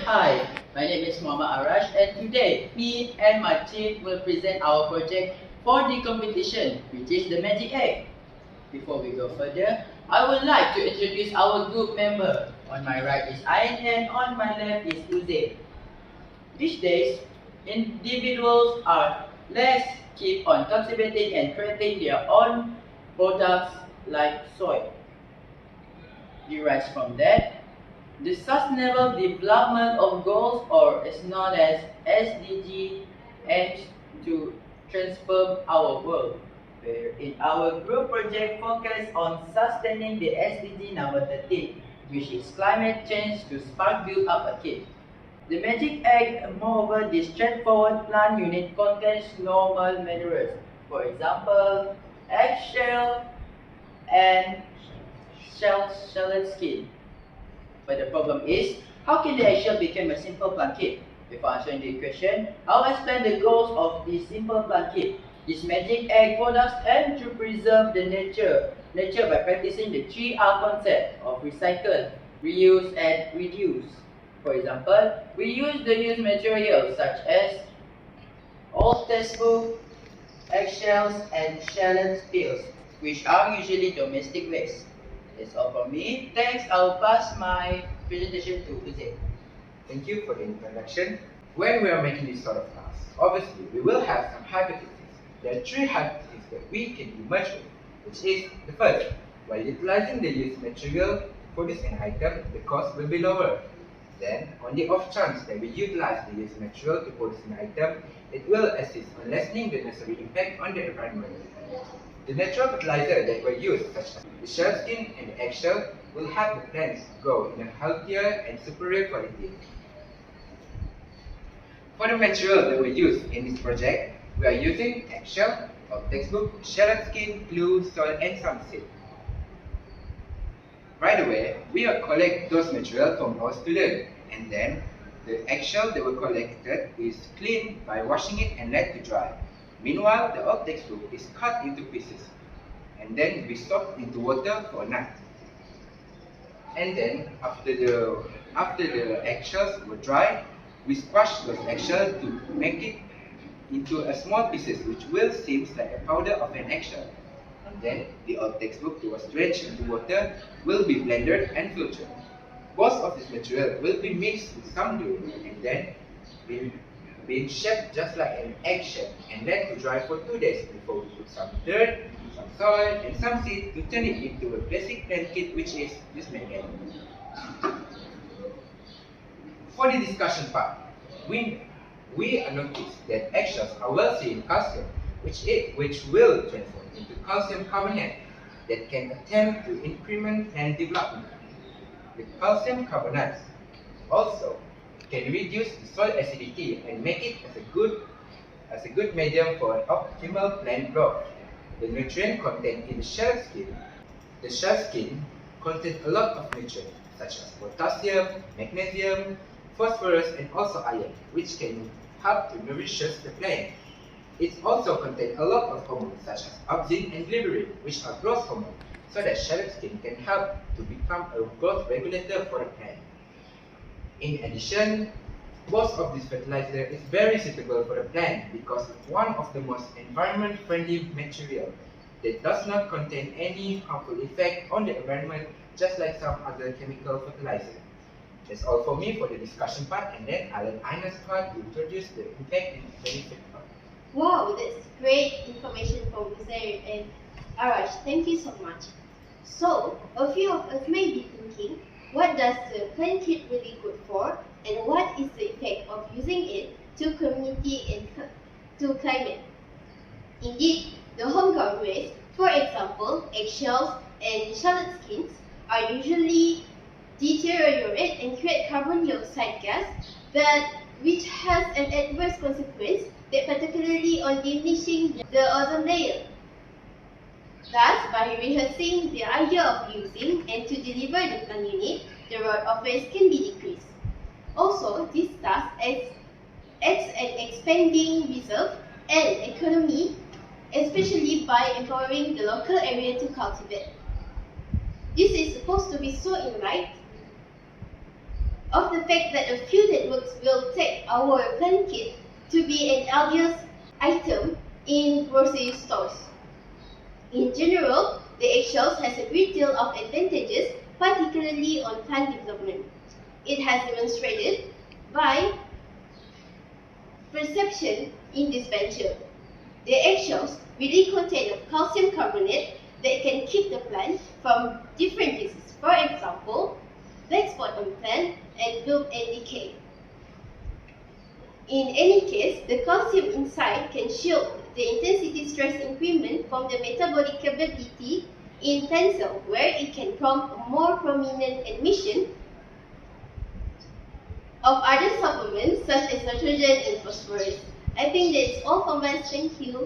hi, my name is Muhammad Arash, and today me and my team will present our project for the competition, which is the Magic Egg. Before we go further, I would like to introduce our group member. On my right is Ayn and on my left is Uzair. These days, individuals are less keen on cultivating and creating their own products like soy. Derives from that, the Sustainable Development of Goals, or is known as SDG, aims to transform our world. Where in our group project focus on sustaining the SDG number 13, which is climate change to spark build up again. The Magic Egg, moreover, the straightforward plant unit contains normal minerals. For example, eggshell and shelled skin. But the problem is, how can the eggshell become a simple plant kit? Before answering the question, I'll explain the goals of the simple plant kit. This magic egg products aim to preserve the nature by practicing the 3R concept of recycle, reuse, and reduce. For example, we use the used materials such as old textbook, eggshells, and shelled spills, which are usually domestic waste. That's all from me. Thanks. I'll pass my presentation to Uzair. Thank you for the introduction. When we are making this sort of class, obviously we will have some hypotheses. There are three hypotheses that we can emerge with, which is the first, by utilizing the used material to produce an item, the cost will be lower. Then, on the off chance that we utilize the used material to produce an item, it will assist in lessening the necessary impact on the environment. The natural fertilizer that were used, such as the shell skin and the eggshell, will help the plants grow in a healthier and superior quality. For the material that we use in this project, we are using eggshell, or textbook, shelled skin, glue, soil, and some seed. Right away, we will collect those materials from our student, and then the eggshell that we collected is cleaned by washing it and let to dry. Meanwhile, the old textbook is cut into pieces, and then we soak into water for a night. And then, after the eggshells were dry, we squash those eggshells to make it into a small pieces, which will seem like a powder of an eggshell. And then, the old textbook that was drenched into water will be blended and filtered. Most of this material will be mixed with some glue, and then being shaped just like an eggshell and let to dry for 2 days before we put some dirt, some soil, and some seed to turn it into a basic plant kit, which is this magnet. For the discussion part, we noticed that eggshells are wealthy in calcium, which will transform into calcium carbonate that can attempt to increment plant development. The calcium carbonates also can reduce the soil acidity and make it as a good medium for an optimal plant growth. The nutrient content in the shell skin contains a lot of nutrients such as potassium, magnesium, phosphorus, and also iron, which can help to nourish the plant. It also contains a lot of hormones such as auxin and glycerin, which are growth hormones, so that shell skin can help to become a growth regulator for the plant. In addition, most of this fertilizer is very suitable for the plant because it's one of the most environment-friendly material that does not contain any harmful effect on the environment, just like some other chemical fertilizer. That's all for me for the discussion part, and then I'll let Aina's part to introduce the impact and benefit part. Wow, that's great information from Uzair and Arash. Thank you so much. So, a few of us may be thinking, what does the plant kit really good for, and what is the effect of using it to community and to climate? Indeed, the homegrown waste, for example, eggshells and shelled skins, are usually deteriorate and create carbon dioxide gas, which has an adverse consequence, that particularly on diminishing the ozone layer. Thus, by rehearsing the idea of using and to deliver the plant unit, the rate of waste can be decreased. Also, this thus acts an expanding reserve and economy, especially by empowering the local area to cultivate. This is supposed to be so in light of the fact that a few networks will take our plant kit to be an obvious item in grocery stores. In general, the eggshells has a great deal of advantages, particularly on plant development. It has demonstrated by perception in this venture. The eggshells really contain of calcium carbonate that can keep the plant from different diseases. For example, black spot on plant and wilt and decay. In any case, the calcium inside can shield the intensity stress increment from the metabolic capability in plant cell, where it can prompt a more prominent emission of other supplements such as nitrogen and phosphorus. I think that's all from us. Thank you.